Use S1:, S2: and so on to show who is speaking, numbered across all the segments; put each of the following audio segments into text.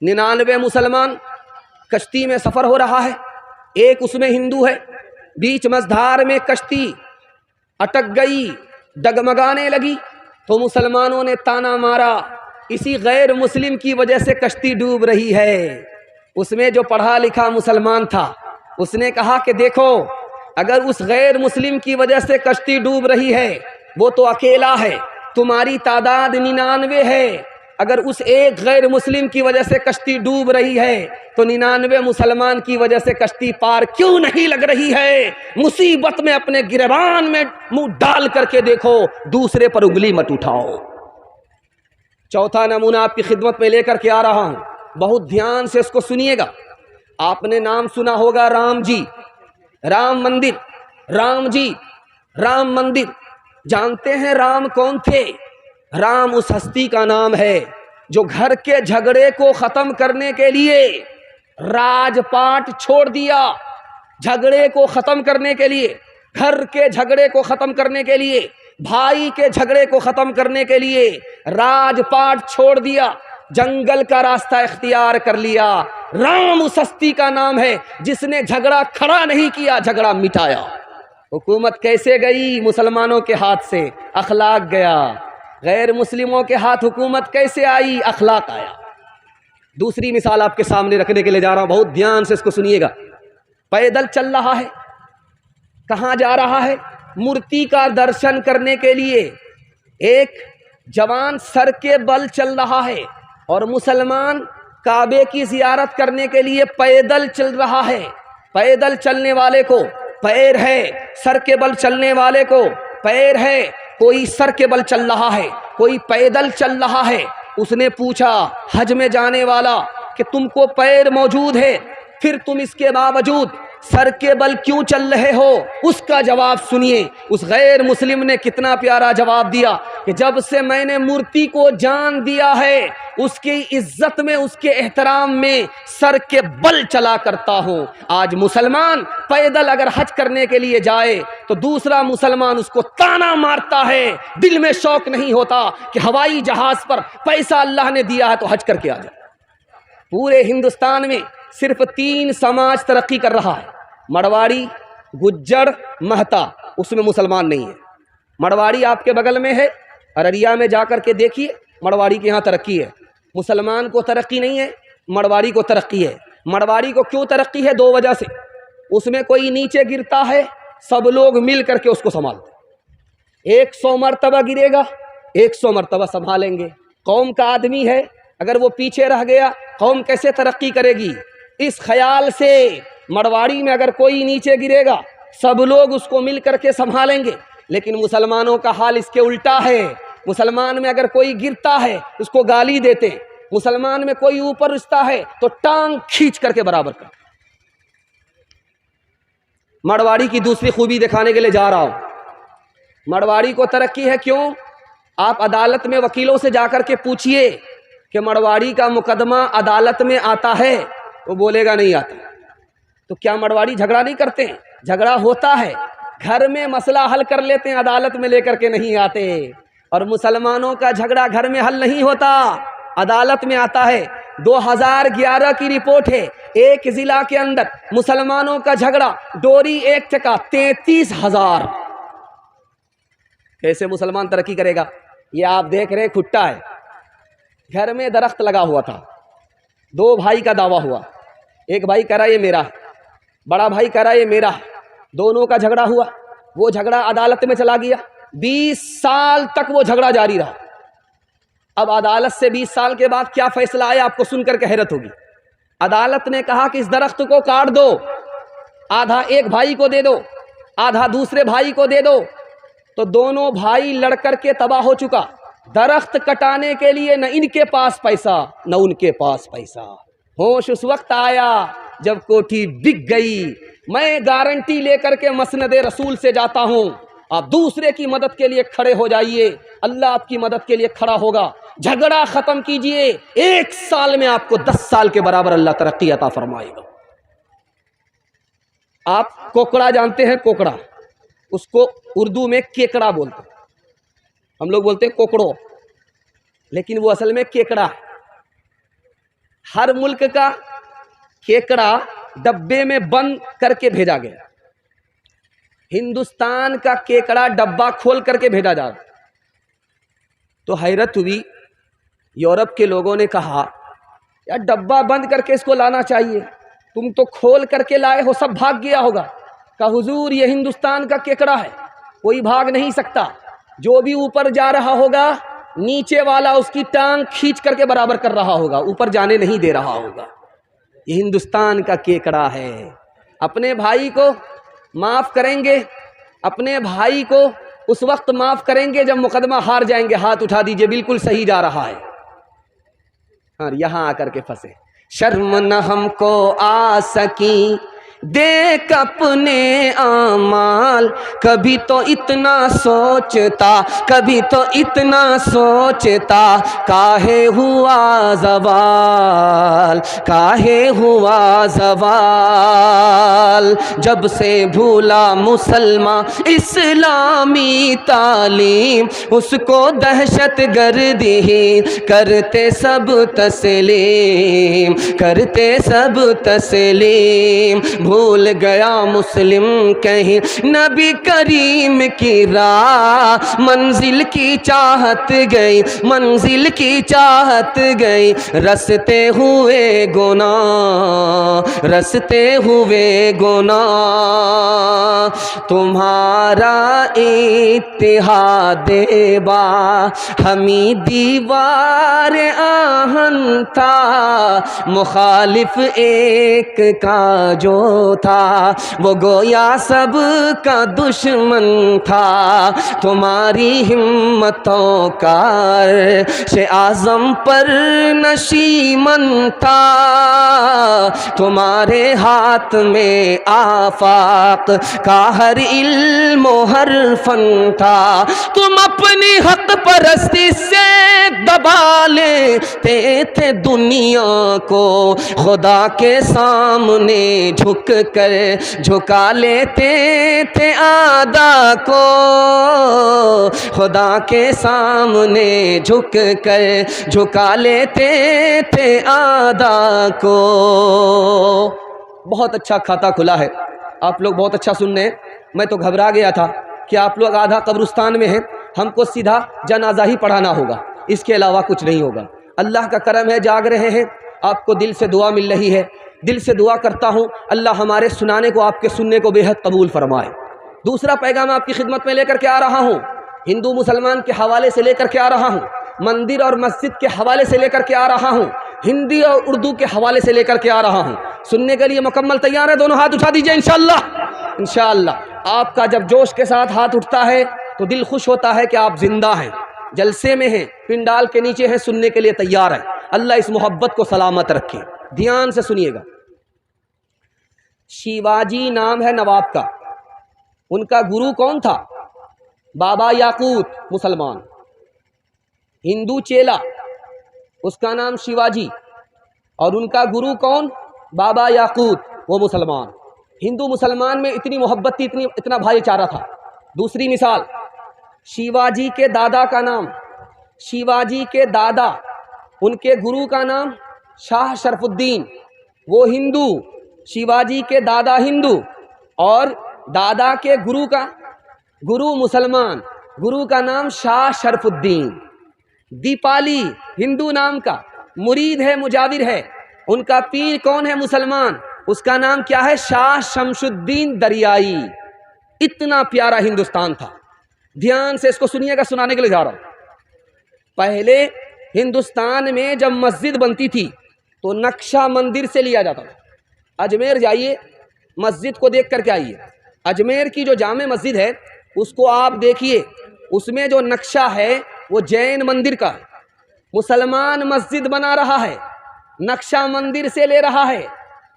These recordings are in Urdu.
S1: 99 مسلمان کشتی میں سفر ہو رہا ہے، ایک اس میں ہندو ہے، بیچ مجدھار میں کشتی اٹک گئی، ڈگمگانے لگی تو مسلمانوں نے تانا مارا، اسی غیر مسلم کی وجہ سے کشتی ڈوب رہی ہے۔ اس میں جو پڑھا لکھا مسلمان تھا اس نے کہا کہ دیکھو، اگر اس غیر مسلم کی وجہ سے کشتی ڈوب رہی ہے، وہ تو اکیلا ہے، تمہاری تعداد 99 ہے، اگر اس ایک غیر مسلم کی وجہ سے کشتی ڈوب رہی ہے تو 99 مسلمان کی وجہ سے کشتی پار کیوں نہیں لگ رہی ہے؟ مصیبت میں اپنے گریبان میں منہ ڈال کر کے دیکھو، دوسرے پر انگلی مت اٹھاؤ۔ چوتھا نمونہ آپ کی خدمت میں لے کر کے آ رہا ہوں، بہت دھیان سے اس کو سنیے گا۔ آپ نے نام سنا ہوگا رام جی، رام مندر، رام جی، رام مندر۔ جانتے ہیں رام کون تھے؟ رام اس ہستی کا نام ہے جو گھر کے جھگڑے کو ختم کرنے کے لیے راج پاٹ چھوڑ دیا، جھگڑے کو ختم کرنے کے لیے، گھر کے جھگڑے کو ختم کرنے کے لیے، بھائی کے جھگڑے کو ختم کرنے کے لیے راج پاٹ چھوڑ دیا، جنگل کا راستہ اختیار کر لیا۔ رام اس ہستی کا نام ہے جس نے جھگڑا کھڑا نہیں کیا، جھگڑا مٹایا۔ حکومت کیسے گئی؟ مسلمانوں کے ہاتھ سے اخلاق گیا۔ غیر مسلموں کے ہاتھ حکومت کیسے آئی؟ اخلاق آیا۔ دوسری مثال آپ کے سامنے رکھنے کے لیے جا رہا ہوں، بہت دھیان سے اس کو سنیے گا۔ پیدل چل رہا ہے، کہاں جا رہا ہے؟ مورتی کا درشن کرنے کے لیے۔ ایک جوان سر کے بل چل رہا ہے اور مسلمان کعبے کی زیارت کرنے کے لیے پیدل چل رہا ہے۔ پیدل چلنے والے کو پیر ہے، سر کے بل چلنے والے کو پیر ہے۔ کوئی سر کے بل چل رہا ہے، کوئی پیدل چل رہا ہے۔ اس نے پوچھا حج میں جانے والا کہ تم کو پیر موجود ہے، پھر تم اس کے باوجود سر کے بل کیوں چل رہے ہو؟ اس کا جواب سنیے، اس غیر مسلم نے کتنا پیارا جواب دیا کہ جب سے میں نے مورتی کو جان دیا ہے، اس کی عزت میں، اس کے احترام میں سر کے بل چلا کرتا ہوں۔ آج مسلمان پیدل اگر حج کرنے کے لیے جائے تو دوسرا مسلمان اس کو تانا مارتا ہے، دل میں شوق نہیں ہوتا کہ ہوائی جہاز پر پیسہ اللہ نے دیا ہے تو حج کر کے آ جائے۔ پورے ہندوستان میں صرف 3 سماج ترقی کر رہا ہے، مرواڑی، گجر، مہتا، اس میں مسلمان نہیں ہے۔ مرواڑی آپ کے بغل میں ہے، ارریا میں جا کر کے دیکھیے، مرواڑی کے ہاں ترقی ہے۔ مسلمان کو ترقی نہیں ہے، مرواڑی کو ترقی ہے۔ مرواڑی کو کیوں ترقی ہے؟ 2 وجہ سے۔ اس میں کوئی نیچے گرتا ہے، سب لوگ مل کر کے اس کو سنبھالتے، 100 مرتبہ گرے گا 100 مرتبہ سنبھالیں گے۔ قوم کا آدمی ہے، اگر وہ پیچھے رہ گیا قوم کیسے ترقی کرے گی؟ اس خیال سے مرواڑی میں اگر کوئی نیچے گرے گا سب لوگ اس کو مل کر کے سنبھالیں گے۔ لیکن مسلمانوں کا حال اس کے الٹا ہے۔ مسلمان میں اگر کوئی گرتا ہے اس کو گالی دیتے، مسلمان میں کوئی اوپر رستا ہے تو ٹانگ کھینچ کر کے برابر کر۔ مرواڑی کی دوسری خوبی دکھانے کے لیے جا رہا ہوں۔ مرواڑی کو ترقی ہے کیوں؟ آپ عدالت میں وکیلوں سے جا کر کے پوچھئے کہ مرواڑی کا مقدمہ عدالت میں آتا ہے، وہ بولے گا نہیں آتا۔ تو کیا مرواڑی جھگڑا نہیں کرتے ہیں؟ جھگڑا ہوتا ہے، گھر میں مسئلہ حل کر لیتے ہیں، عدالت میں لے کر کے نہیں آتے۔ اور مسلمانوں کا جھگڑا گھر میں حل نہیں ہوتا، عدالت میں آتا ہے۔ 2011 کی رپورٹ ہے، ایک ضلع کے اندر مسلمانوں کا جھگڑا ڈوری ایکٹ کا 33,000۔ کیسے مسلمان ترقی کرے گا؟ یہ آپ دیکھ رہے ہیں کھٹا ہے، گھر میں درخت لگا ہوا تھا، 2 بھائی کا دعویٰ ہوا، ایک بھائی کہہ رہا یہ میرا ہے، بڑا بھائی کہہ رہا یہ میرا ہے، دونوں کا جھگڑا ہوا، وہ جھگڑا عدالت میں چلا گیا، 20 سال تک وہ جھگڑا جاری رہا۔ اب عدالت سے 20 سال کے بعد کیا فیصلہ آیا آپ کو سن کر کے حیرت ہوگی۔ عدالت نے کہا کہ اس درخت کو کاٹ دو، آدھا ایک بھائی کو دے دو، آدھا دوسرے بھائی کو دے دو۔ تو دونوں بھائی لڑ کر کے تباہ ہو چکا، درخت کٹانے کے لیے نہ ان کے پاس پیسہ نہ ان کے پاس پیسہ۔ ہوش اس وقت آیا جب کوٹھی بک گئی۔ میں گارنٹی لے کر کے مسند رسول سے جاتا ہوں، آپ دوسرے کی مدد کے لیے کھڑے ہو جائیے، اللہ آپ کی مدد کے لیے کھڑا ہوگا۔ جھگڑا ختم کیجئے، 1 سال میں آپ کو 10 سال کے برابر اللہ ترقی عطا فرمائے گا۔ آپ کوکڑا جانتے ہیں؟ کوکڑا، اس کو اردو میں کیکڑا بولتے ہیں، ہم لوگ بولتے ہیں کوکڑو، لیکن وہ اصل میں کیکڑا ہے۔ ہر ملک کا کیکڑا ڈبے میں بند کر کے بھیجا گیا، ہندوستان کا کیکڑا ڈبہ کھول کر کے بھیجا جا رہا۔ تو حیرت ہوئی، یورپ کے لوگوں نے کہا یار ڈبہ بند کر کے اس کو لانا چاہیے، تم تو کھول کر کے لائے ہو، سب بھاگ گیا ہوگا۔ کہا حضور یہ ہندوستان کا کیکڑا ہے، کوئی بھاگ نہیں سکتا، جو بھی اوپر جا رہا ہوگا نیچے والا اس کی ٹانگ کھینچ کر کے برابر کر رہا ہوگا، اوپر جانے نہیں دے رہا ہوگا۔ یہ ہندوستان کا کیکڑا ہے۔ اپنے بھائی کو معاف کریں گے، اپنے بھائی کو اس وقت معاف کریں گے جب مقدمہ ہار جائیں گے۔ ہاتھ اٹھا دیجئے، بالکل صحیح جا رہا ہے۔ اور یہاں آ کر کے پھنسے۔ شرم نہ ہم کو آ سکی دیکھ اپنے اعمال، کبھی تو اتنا سوچتا، کبھی تو اتنا سوچتا، کاہے ہوا زوال، کاہے ہوا زوال۔ جب سے بھولا مسلمان اسلامی تعلیم، اس کو دہشت گردی کرتے سب تسلیم، کرتے سب تسلیم۔ بھول گیا مسلم کہیں نبی کریم کی راہ، منزل کی چاہت گئی، منزل کی چاہت گئی، رستے ہوئے گناہ، رستے ہوئے گناہ۔ تمہارا اتحاد با ہمیں دیوار آہن تھا، مخالف ایک کا جو تھا وہ گویا سب کا دشمن تھا۔ تمہاری ہمتوں کا عرش اعظم پر نشیمن تھا، تمہارے ہاتھ میں آفاق کا ہر علم و ہر فن تھا۔ تم اپنی حق پرستی سے دبا لیتے تھے دنیا کو، خدا کے سامنے جھک کر جھکا لیتے تھے اعداء کو، خدا کے سامنے جھک کر جھکا لیتے تھے اعداء کو۔ بہت اچھا کھاتا کھلا ہے، آپ لوگ بہت اچھا سن رہے ہیں۔ میں تو گھبرا گیا تھا کہ آپ لوگ آدھا قبرستان میں ہیں، ہم کو سیدھا جنازہ ہی پڑھانا ہوگا، اس کے علاوہ کچھ نہیں ہوگا۔ اللہ کا کرم ہے، جاگ رہے ہیں، آپ کو دل سے دعا مل رہی ہے۔ دل سے دعا کرتا ہوں اللہ ہمارے سنانے کو، آپ کے سننے کو بے حد قبول فرمائے۔ دوسرا پیغام آپ کی خدمت میں لے کر کے آ رہا ہوں، ہندو مسلمان کے حوالے سے لے کر کے آ رہا ہوں، مندر اور مسجد کے حوالے سے لے کر کے آ رہا ہوں، ہندی اور اردو کے حوالے سے لے کر کے آ رہا ہوں۔ سننے کے لیے مکمل تیار ہے؟ دونوں ہاتھ اٹھا دیجئے انشاءاللہ۔ انشاءاللہ آپ کا جب جوش کے ساتھ ہاتھ اٹھتا ہے تو دل خوش ہوتا ہے کہ آپ زندہ ہیں، جلسے میں ہیں، پنڈال کے نیچے ہیں، سننے کے لیے تیار ہیں۔ اللہ اس محبت کو سلامت رکھے۔ دھیان سے سنیے گا۔ شیواجی نام ہے نواب کا، ان کا گرو کون تھا؟ بابا یاقوت، مسلمان۔ ہندو چیلا، اس کا نام شیواجی، اور ان کا گرو کون؟ بابا یاقوت، وہ مسلمان۔ ہندو مسلمان میں اتنی محبت تھی، اتنا بھائی چارہ تھا۔ دوسری مثال، شیواجی کے دادا کا نام، شیواجی کے دادا، ان کے گرو کا نام شاہ شرف الدین، وہ ہندو، شیواجی کے دادا ہندو، اور دادا کے گرو کا گرو مسلمان، گرو کا نام شاہ شرف الدین۔ دیپالی ہندو نام کا، مرید ہے، مجاور ہے، ان کا پیر کون ہے؟ مسلمان، اس کا نام کیا ہے؟ شاہ شمس الدین دریائی۔ اتنا پیارا ہندوستان تھا۔ دھیان سے اس کو سنیے گا، سنانے کے لیے جا رہا ہوں۔ پہلے ہندوستان میں جب مسجد بنتی تھی تو نقشہ مندر سے لیا جاتا تھا۔ اجمیر جائیے، مسجد کو دیکھ کر کے آئیے۔ اجمیر کی جو جامع مسجد ہے اس کو آپ دیکھیے، اس میں جو نقشہ ہے وہ جین مندر کا ہے۔ مسلمان مسجد بنا رہا ہے، نقشہ مندر سے لے رہا ہے۔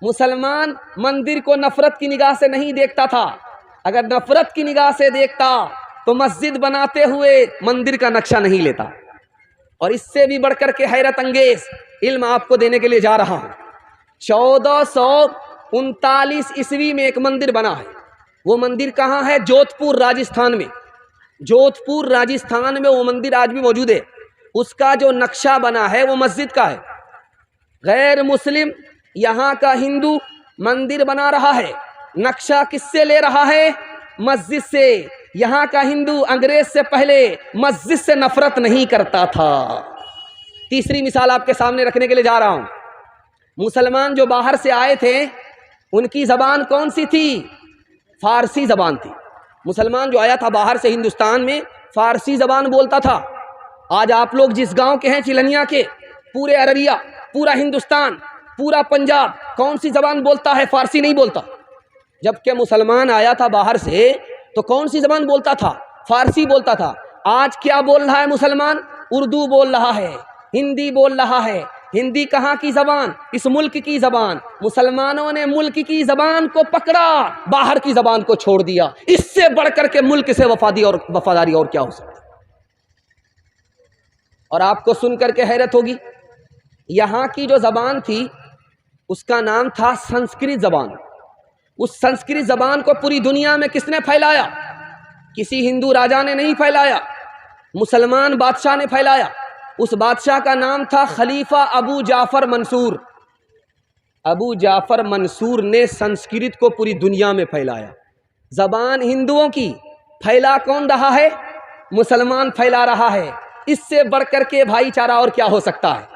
S1: مسلمان مندر کو نفرت کی نگاہ سے نہیں دیکھتا تھا، اگر نفرت کی نگاہ سے دیکھتا تو مسجد بناتے ہوئے مندر کا نقشہ نہیں لیتا۔ اور اس سے بھی بڑھ کر کے حیرت انگیز علم آپ کو دینے کے لیے جا رہا ہوں۔ 1439 عیسوی میں ایک مندر بنا ہے۔ وہ مندر کہاں ہے؟ جودھ پور راجستھان میں۔ جودھ پور راجستھان میں وہ مندر آج بھی موجود ہے۔ اس کا جو نقشہ بنا ہے وہ مسجد کا ہے۔ غیر مسلم یہاں کا ہندو مندر بنا رہا ہے، نقشہ کس سے لے رہا ہے؟ مسجد سے۔ یہاں کا ہندو انگریز سے پہلے مسجد سے نفرت نہیں کرتا تھا۔ تیسری مثال آپ کے سامنے رکھنے کے لیے جا رہا ہوں۔ مسلمان جو باہر سے آئے تھے ان کی زبان کون سی تھی؟ فارسی زبان تھی۔ مسلمان جو آیا تھا باہر سے ہندوستان میں فارسی زبان بولتا تھا۔ آج آپ لوگ جس گاؤں کے ہیں چلنیا کے، پورے عرریہ، پورا ہندوستان، پورا پنجاب کون سی زبان بولتا ہے؟ فارسی نہیں بولتا۔ جبکہ مسلمان آیا تھا باہر سے تو کون سی زبان بولتا تھا؟ فارسی بولتا تھا۔ آج کیا بول رہا ہے مسلمان؟ اردو بول رہا ہے، ہندی بول رہا ہے۔ ہندی کہاں کی زبان؟ اس ملک کی زبان۔ مسلمانوں نے ملک کی زبان کو پکڑا، باہر کی زبان کو چھوڑ دیا۔ اس سے بڑھ کر کے ملک سے وفاداری اور کیا ہو سکتی؟ اور آپ کو سن کر کے حیرت ہوگی، یہاں کی جو زبان تھی اس کا نام تھا سنسکرت زبان۔ اس سنسکرت زبان کو پوری دنیا میں کس نے پھیلایا؟ کسی ہندو راجا نے نہیں پھیلایا، مسلمان بادشاہ نے پھیلایا۔ اس بادشاہ کا نام تھا خلیفہ ابو جعفر منصور۔ ابو جعفر منصور نے سنسکرت کو پوری دنیا میں پھیلایا۔ زبان ہندوؤں کی پھیلا کون رہا ہے؟ مسلمان پھیلا رہا ہے۔ اس سے بڑھ کر کے بھائی چارہ اور کیا ہو سکتا ہے؟